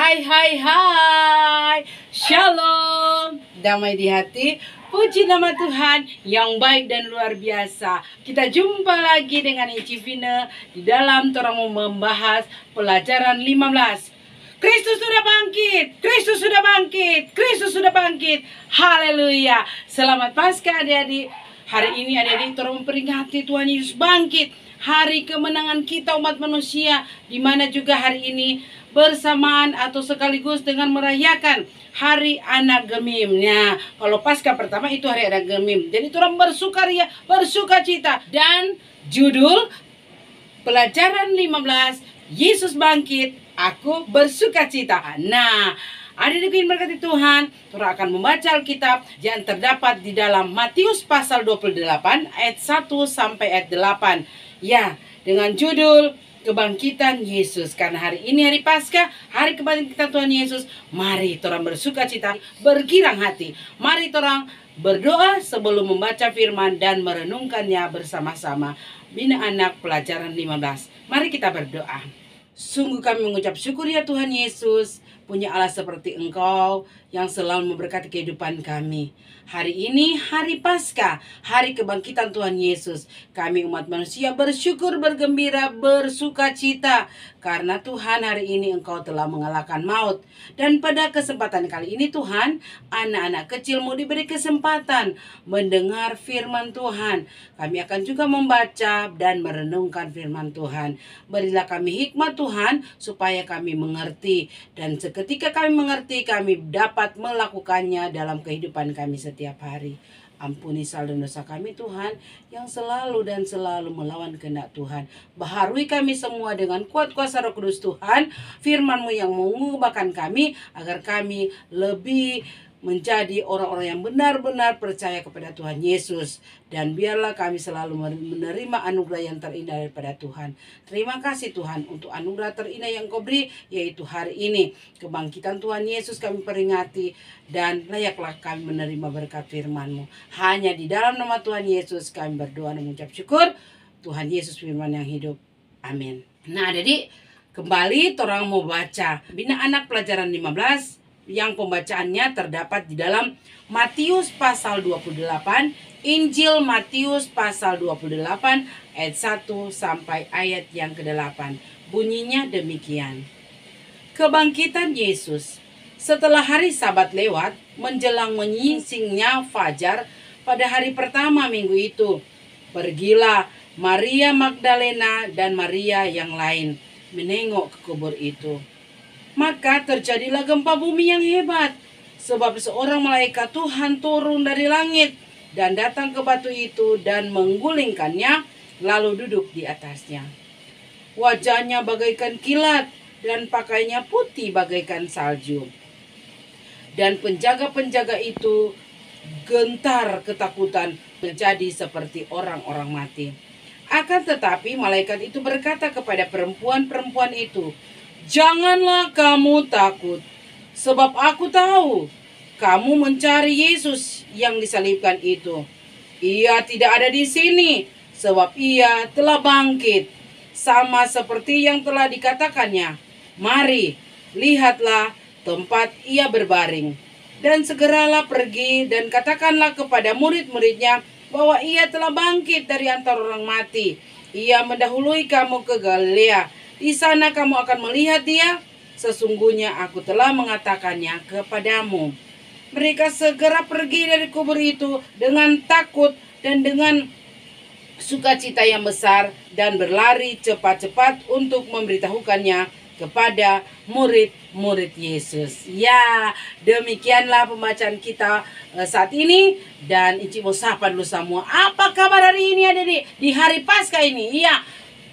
Hai hai hai, Shalom, damai di hati, puji nama Tuhan yang baik dan luar biasa. Kita jumpa lagi dengan Ici Vina di dalam torang mau membahas pelajaran 15. Kristus sudah bangkit, Kristus sudah bangkit, Kristus sudah bangkit. Haleluya. Selamat Paskah adik-adik. Hari ini adik-adik torang memperingati Tuhan Yesus bangkit. Hari kemenangan kita umat manusia, di mana juga hari ini bersamaan atau sekaligus dengan merayakan Hari Anak Gemim. Nah, kalau Paskah pertama itu Hari Anak Gemim. Jadi orang bersukaria, bersukacita. Dan judul pelajaran 15, Yesus bangkit, aku bersukacita. Nah, adik-adik yang berkati Tuhan, kita akan membaca Alkitab yang terdapat di dalam Matius pasal 28 ayat 1 sampai ayat 8. Ya, dengan judul kebangkitan Yesus. Karena hari ini hari Paskah, hari kebangkitan Tuhan Yesus. Mari orang bersukacita, bergirang hati. Mari orang berdoa sebelum membaca firman dan merenungkannya bersama-sama. Bina Anak pelajaran 15. Mari kita berdoa. Sungguh kami mengucap syukur ya Tuhan Yesus, punya Allah seperti Engkau yang selalu memberkati kehidupan kami. Hari ini hari Paskah, hari kebangkitan Tuhan Yesus. Kami umat manusia bersyukur, bergembira, bersukacita karena Tuhan hari ini Engkau telah mengalahkan maut. Dan pada kesempatan kali ini Tuhan, anak-anak kecil mau diberi kesempatan mendengar firman Tuhan. Kami akan juga membaca dan merenungkan firman Tuhan. Berilah kami hikmat Tuhan supaya kami mengerti, dan seketika kami mengerti kami dapat melakukannya dalam kehidupan kami setiap hari. Ampuni salah dan dosa kami Tuhan yang selalu dan selalu melawan kehendak Tuhan. Baharui kami semua dengan kuat kuasa Roh Kudus Tuhan, firman-Mu yang mengubahkan kami agar kami lebih menjadi orang-orang yang benar-benar percaya kepada Tuhan Yesus. Dan biarlah kami selalu menerima anugerah yang terindah daripada Tuhan. Terima kasih Tuhan untuk anugerah terindah yang Kau beri, yaitu hari ini kebangkitan Tuhan Yesus kami peringati. Dan layaklah kami menerima berkat firman-Mu. Hanya di dalam nama Tuhan Yesus kami berdoa dan mengucap syukur. Tuhan Yesus firman yang hidup. Amin. Nah, jadi kembali orang mau baca Bina Anak pelajaran 15 yang pembacaannya terdapat di dalam Matius pasal 28, Injil Matius pasal 28 ayat 1 sampai ayat yang ke-8. Bunyinya demikian. Kebangkitan Yesus. Setelah hari Sabat lewat, menjelang menyingsingnya fajar pada hari pertama minggu itu, pergilah Maria Magdalena dan Maria yang lain menengok ke kubur itu. Maka terjadilah gempa bumi yang hebat, sebab seorang malaikat Tuhan turun dari langit dan datang ke batu itu dan menggulingkannya, lalu duduk di atasnya. Wajahnya bagaikan kilat dan pakaiannya putih bagaikan salju. Dan penjaga-penjaga itu gentar ketakutan, menjadi seperti orang-orang mati. Akan tetapi malaikat itu berkata kepada perempuan-perempuan itu, "Janganlah kamu takut, sebab aku tahu kamu mencari Yesus yang disalibkan itu. Ia tidak ada di sini, sebab ia telah bangkit, sama seperti yang telah dikatakannya. Mari, lihatlah tempat ia berbaring. Dan segeralah pergi dan katakanlah kepada murid-muridnya bahwa ia telah bangkit dari antara orang mati. Ia mendahului kamu ke Galilea. Di sana kamu akan melihat dia. Sesungguhnya aku telah mengatakannya kepadamu." Mereka segera pergi dari kubur itu dengan takut dan dengan sukacita yang besar, dan berlari cepat-cepat untuk memberitahukannya kepada murid-murid Yesus. Ya, demikianlah pembacaan kita saat ini. Dan Ici mau sapa dulu semua. Apa kabar hari ini adik-adik? Di hari Paskah ini. Iya,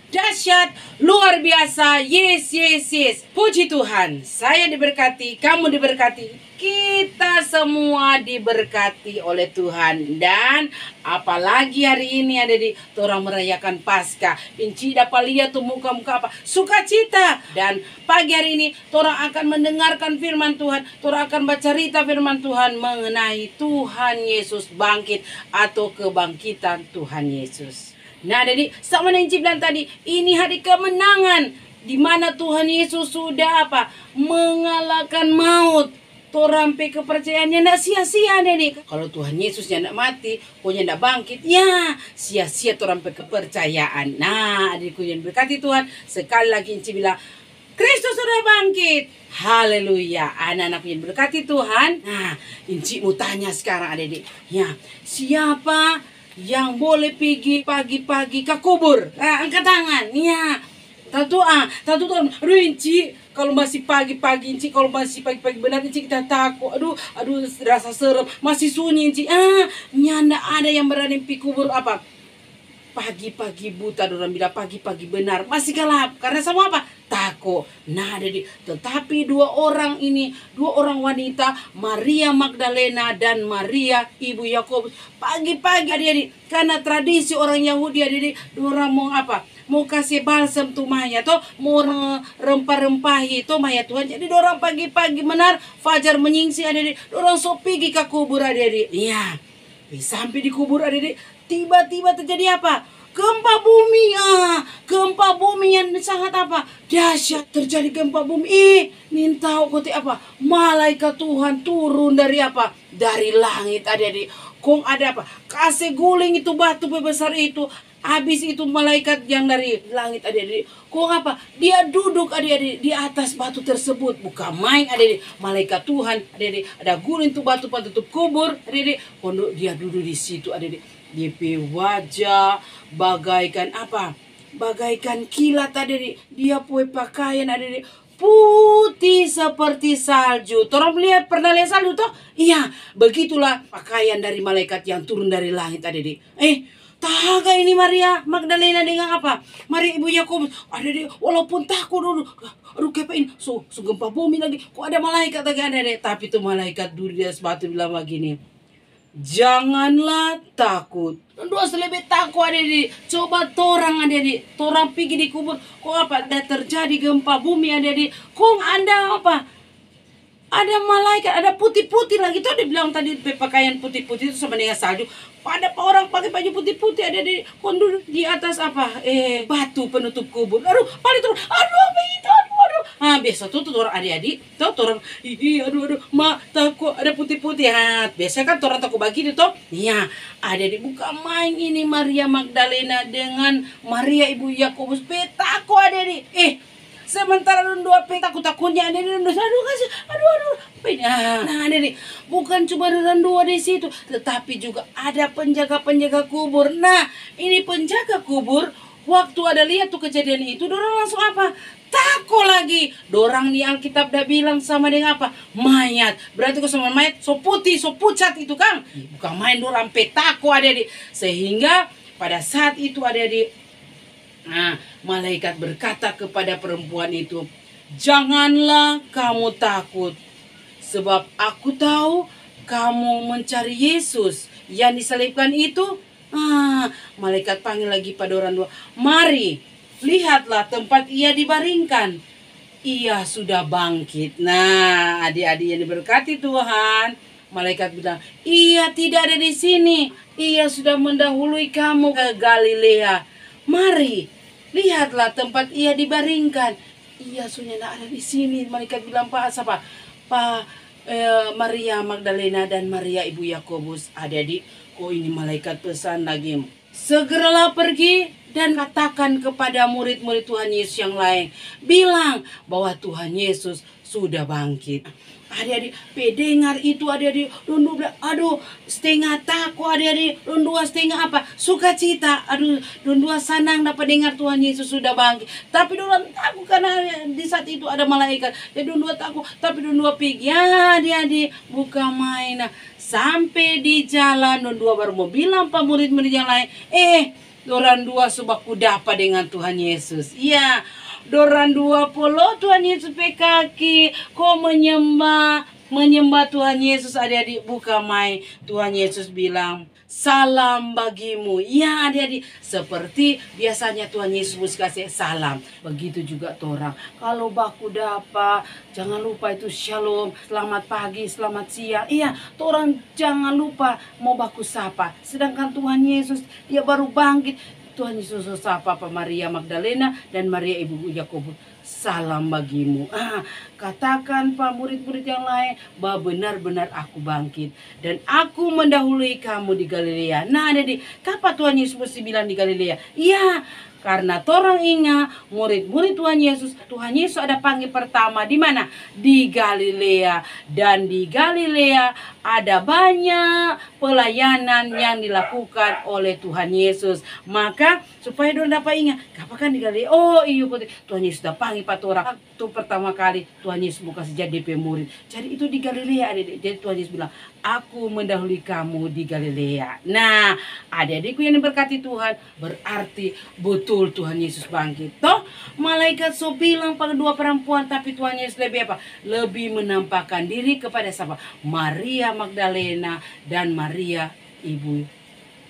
dahsyat, luar biasa. Yes, yes, yes. Puji Tuhan. Saya diberkati, kamu diberkati. Kita semua diberkati oleh Tuhan. Dan apalagi hari ini ada di orang merayakan Paskah. Inci dapat lihat tuh muka-muka apa? Sukacita. Dan pagi hari ini orang akan mendengarkan firman Tuhan. Orang akan baca cerita firman Tuhan mengenai Tuhan Yesus bangkit atau kebangkitan Tuhan Yesus. Nah, jadi sama yang Inci bilang tadi, ini hari kemenangan. di mana Tuhan Yesus sudah apa? Mengalahkan maut. Torang pe kepercayaannya ndak sia-sia nih. Kalau Tuhan Yesusnya ndak mati, pokoknya ndak bangkit, ya sia-sia torang pe kepercayaan. Nah, adikku yang berkati Tuhan, sekali lagi Inci bilang, Kristus sudah bangkit. Haleluya. Anak-anak yang berkati Tuhan. Nah, Inci mau tanya sekarang adik-adik. Ya, siapa yang boleh pergi pagi-pagi ke kubur? Angkat tangan. Ya. Tentu Tuhan. Aduh Inci, kalau masih pagi-pagi Inci, kalau masih pagi-pagi benar Inci kita takut. Aduh, rasa serem, masih sunyi Inci. Nyanda ada yang berani pergi kubur apa? Pagi-pagi buta, orang bilang pagi-pagi benar, masih gelap. Karena sama apa? Takut. Nah, jadi tetapi dua orang wanita, Maria Magdalena dan Maria ibu Yakobus, pagi-pagi adik-adik, karena tradisi orang Yahudi adik-adik, orang mau apa? Mau kasih balsam tuh mayat, toh mau rempah-rempahi tuh mayat Tuhan. Jadi orang pagi-pagi benar, fajar menyingsing adik-adik, orang so pergi ke kubur adik-adik. Iya, sampai di kubur adik-adik, tiba-tiba terjadi apa? Gempa bumi. Gempa bumi yang sangat apa? Dahsyat. Terjadi gempa bumi. Minta kote apa? Malaikat Tuhan turun dari apa? Dari langit adik-adik. Kong ada apa? Kasih guling itu batu besar itu. Habis itu malaikat yang dari langit adik-adik. Kong apa? Dia duduk adik-adik di atas batu tersebut. Bukan main adik-adik. Malaikat Tuhan adik-adik. Ada guling itu batu tutup kubur adik-adik. Dia duduk di situ adik-adik. DP wajah bagaikan apa? Bagaikan kilat adik-adik. Dia punya pakaian adik-adik putih seperti salju. Torang pernah lihat salju toh? Iya, begitulah pakaian dari malaikat yang turun dari langit adik-adik. Taga ini Maria Magdalena dengan apa? Maria ibu Yakobus. Adik-adik, walaupun takut dulu. Aduh kepain, so gempa bumi lagi. Kok ada malaikat lagi adik-adik? Tapi itu malaikat duri di atas batu bilang begini. Janganlah takut. Dua selebih takut adik-adik. Coba torang adik-adik. Torang pergi di kubur. Kok apa? Ada terjadi gempa bumi adik-adik. Kok ada apa? Ada malaikat, ada putih-putih lagi. Tuh dia bilang tadi pakaian putih-putih itu sama dengan salju. Ada orang pakai baju putih-putih adik-adik. Kok duduk di atas apa? Batu penutup kubur. Aduh, paling turun. Aduh, apa itu? Aduh. Biasa tuh orang adik-adik. Tuh orang, aduh. Takut ada putih-putih. Biasa kan orang takut begini tuh. Iya, adik-adik bukan main ini Maria Magdalena dengan Maria ibu Yakobus. Takut adik-adik. Sementara dua takut-takutnya adik-adik. Aduh. Nah, adik-adik, bukan cuma dua di situ, tetapi juga ada penjaga-penjaga kubur. Nah, ini penjaga kubur, waktu ada lihat tuh kejadian itu, dorang langsung apa? Takut lagi. Dorang di Alkitab dah bilang sama dengan apa? Mayat. Berarti kok sama mayat so putih, so pucat itu kan? Bukan main dorang takut adik-adik. Sehingga pada saat itu adik-adik, malaikat berkata kepada perempuan itu, janganlah kamu takut. Sebab aku tahu kamu mencari Yesus yang disalibkan itu. Malaikat panggil lagi pada orang dua. Mari, lihatlah tempat ia dibaringkan. Ia sudah bangkit. Nah, adik-adik yang diberkati Tuhan. Malaikat bilang, ia tidak ada di sini. Ia sudah mendahului kamu ke Galilea. Mari, lihatlah tempat ia dibaringkan. Ia sudah tidak ada di sini. Malaikat bilang, Pak Maria Magdalena dan Maria ibu Yakobus. Adik-adik, ini malaikat pesan lagi. Segeralah pergi dan katakan kepada murid-murid Tuhan Yesus yang lain. Bilang bahwa Tuhan Yesus sudah bangkit. Adik-adik, pendengar itu adik-adik, rundu bilang, aduh, setengah takut adik-adik, rundua setengah apa? Sukacita, aduh, rundua senang dapat dengar Tuhan Yesus sudah bangkit. Tapi rundua takut karena di saat itu ada malaikat. Jadi rundua takut, tapi rundua pergi. Ya adik-adik, bukan main. Sampai di jalan, rundua baru mau bilang pak murid-murid yang lain, dorang dua subaku dapat dengan Tuhan Yesus. Iya. Dorang 20 Tuhan Yesus kaki. Kau menyembah Tuhan Yesus adik-adik bukan main. Tuhan Yesus bilang salam bagimu. Ya adik-adik, seperti biasanya Tuhan Yesus kasih salam. Begitu juga orang. Kalau baku dapat, jangan lupa itu shalom, selamat pagi, selamat siang. Iya, orang jangan lupa mau baku sapa. Sedangkan Tuhan Yesus dia baru bangkit. Tuhan Yesus sapa Maria Magdalena dan Maria ibu Yakobus. Salam bagimu. Katakan Pak murid-murid yang lain bahwa benar-benar aku bangkit dan aku mendahului kamu di Galilea. Nah, jadi kapan Tuhan Yesus mesti bilang di Galilea? Iya, karena torang ingat murid-murid Tuhan Yesus ada panggil pertama di mana? Di Galilea. Dan di Galilea ada banyak pelayanan yang dilakukan oleh Tuhan Yesus. Maka supaya dorang dapat ingat, kapan di Galilea? Oh iya, Tuhan Yesus sudah panggil pak orang. Waktu pertama kali Tuhan Yesus mau kasih jadi pemurid. Jadi itu di Galilea, adik-adik. Jadi Tuhan Yesus bilang, aku mendahului kamu di Galilea. Nah, adik-adikku yang diberkati Tuhan, berarti betul Tuhan Yesus bangkit. Toh, malaikat so bilang pada dua perempuan, tapi Tuhan Yesus lebih apa? Lebih menampakkan diri kepada siapa? Maria Magdalena dan Maria ibu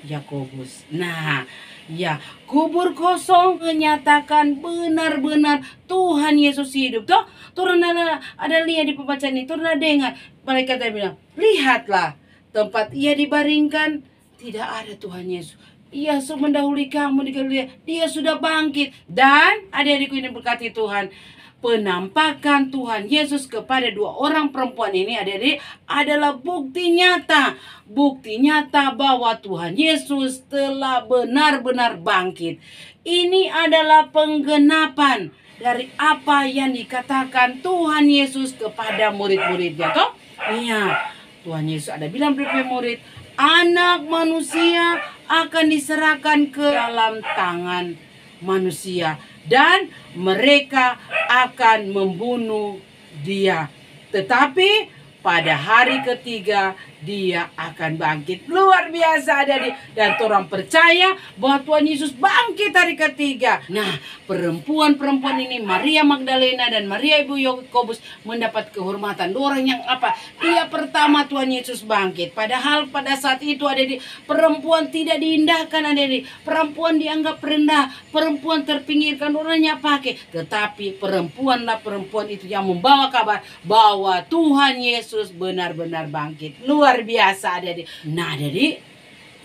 Yakobus. Nah, ya, kubur kosong menyatakan benar-benar Tuhan Yesus hidup. Toh, turun ada lihat di pembacaan ini, turun dengar. Malaikat dia bilang, lihatlah tempat ia dibaringkan, tidak ada Tuhan Yesus. Ia sudah mendahului kamu di Galilea. Dia sudah bangkit. Dan adik-adikku ini berkati Tuhan, penampakan Tuhan Yesus kepada dua orang perempuan ini adik-adik adalah bukti nyata. Bukti nyata bahwa Tuhan Yesus telah benar-benar bangkit. Ini adalah penggenapan dari apa yang dikatakan Tuhan Yesus kepada murid-muridnya. Toh? Iya, Tuhan Yesus ada bilang kepada murid, anak manusia akan diserahkan ke dalam tangan manusia dan mereka akan membunuh dia. Tetapi pada hari ketiga dia akan bangkit. Luar biasa adik-adik. Dan orang percaya bahwa Tuhan Yesus bangkit hari ketiga. Nah, perempuan-perempuan ini Maria Magdalena dan Maria ibu Yakobus mendapat kehormatan. Orang yang apa? Dia pertama Tuhan Yesus bangkit. Padahal pada saat itu adik-adik, perempuan tidak diindahkan adik-adik. Perempuan dianggap rendah, perempuan terpinggirkan, orangnya pakai. Tetapi perempuanlah perempuan itu yang membawa kabar bahwa Tuhan Yesus benar-benar bangkit. Luar biasa adik-adik. Nah adik-adik,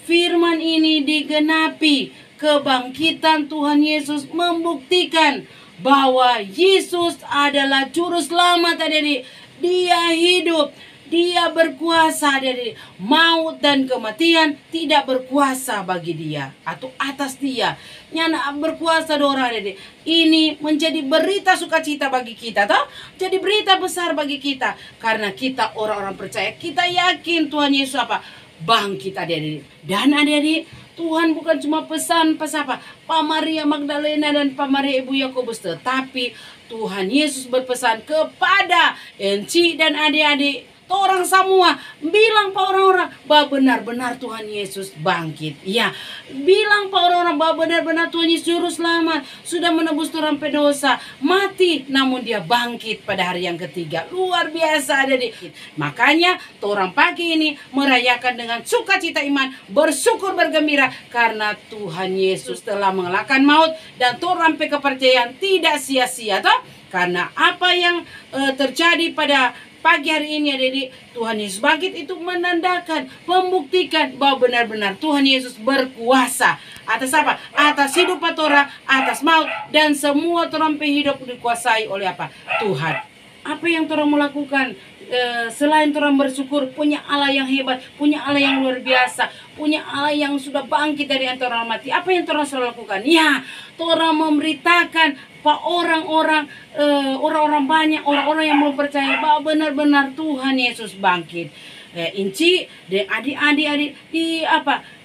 firman ini digenapi. Kebangkitan Tuhan Yesus membuktikan bahwa Yesus adalah juru selamat adik-adik. Dia hidup, dia berkuasa adik-adik. Maut dan kematian tidak berkuasa bagi dia atau atas dia. Nyana berkuasa dorang adik-adik. Ini menjadi berita sukacita bagi kita, toh? Jadi berita besar bagi kita karena kita orang-orang percaya. Kita yakin Tuhan Yesus apa? Bangkit adik-adik. Dan adik-adik, Tuhan bukan cuma pesan pas apa? Pak Maria Magdalena dan Pak Maria ibu Yakobus, tetapi Tuhan Yesus berpesan kepada Enci dan adik-adik. Orang semua bilang pak orang-orang bahwa benar-benar Tuhan Yesus bangkit. Ya, bilang pak orang-orang bahwa benar-benar Tuhan Yesus juru selamat, sudah menebus orang pendosa, mati namun dia bangkit pada hari yang ketiga. Luar biasa adik-adik. Makanya orang pagi ini merayakan dengan sukacita iman, bersyukur bergembira karena Tuhan Yesus telah mengalahkan maut dan orang kepercayaan tidak sia-sia toh. Karena apa yang terjadi pada pagi hari ini adik-adik, Tuhan Yesus bangkit itu menandakan, membuktikan bahwa benar-benar Tuhan Yesus berkuasa atas apa? Atas hidup orang, atas maut, dan semua orang hidup dikuasai oleh apa? Tuhan. Apa yang orang mau lakukan? Selain orang bersyukur, punya Allah yang hebat, punya Allah yang luar biasa, punya Allah yang sudah bangkit dari antara orang mati. Apa yang orang selalu lakukan? Ya, orang memberitakan pak orang-orang banyak, orang-orang yang belum percaya bahwa benar-benar Tuhan Yesus bangkit. Inci dan adik-adik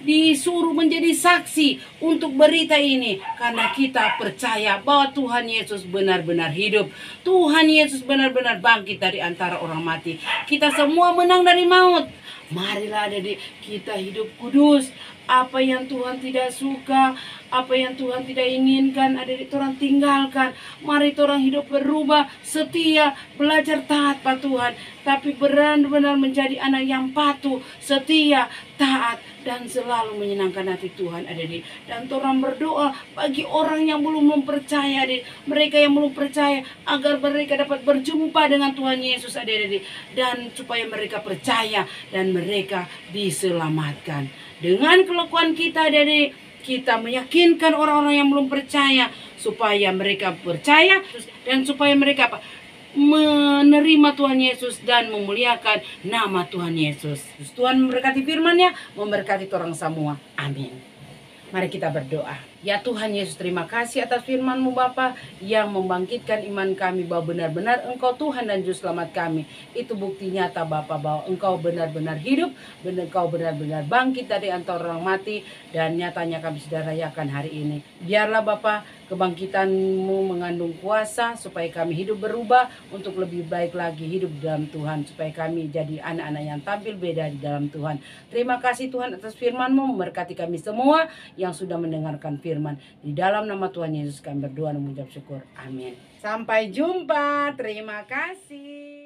disuruh menjadi saksi untuk berita ini karena kita percaya bahwa Tuhan Yesus benar-benar hidup. Tuhan Yesus benar-benar bangkit dari antara orang mati. Kita semua menang dari maut. Marilah adik-adik kita hidup kudus. Apa yang Tuhan tidak suka, apa yang Tuhan tidak inginkan, adik-adik orang tinggalkan. Mari orang hidup berubah, setia, belajar taat pada Tuhan. Tapi benar-benar menjadi anak yang patuh, setia, taat, dan selalu menyenangkan hati Tuhan adik-adik. Dan orang berdoa bagi orang yang belum mempercaya adik, mereka yang belum percaya agar mereka dapat berjumpa dengan Tuhan Yesus adik-adik. Dan supaya mereka percaya dan mereka diselamatkan. Dengan kelakuan kita adik-adik, kita meyakinkan orang-orang yang belum percaya supaya mereka percaya dan supaya mereka apa? Menerima Tuhan Yesus dan memuliakan nama Tuhan Yesus. Tuhan memberkati firman-Nya, memberkati orang semua. Amin. Mari kita berdoa. Ya Tuhan Yesus, terima kasih atas firman-Mu Bapa yang membangkitkan iman kami bahwa benar-benar Engkau Tuhan dan Juru Selamat kami. Itu bukti nyata Bapa bahwa Engkau benar-benar hidup, Engkau benar-benar bangkit dari antara orang mati, dan nyatanya kami sudah rayakan hari ini. Biarlah Bapa kebangkitan-Mu mengandung kuasa supaya kami hidup berubah untuk lebih baik lagi hidup dalam Tuhan, supaya kami jadi anak-anak yang tampil beda di dalam Tuhan. Terima kasih Tuhan atas firman-Mu, memberkati kami semua yang sudah mendengarkan firman. Di dalam nama Tuhan Yesus kami berdoa dan mengucap syukur. Amin. Sampai jumpa. Terima kasih.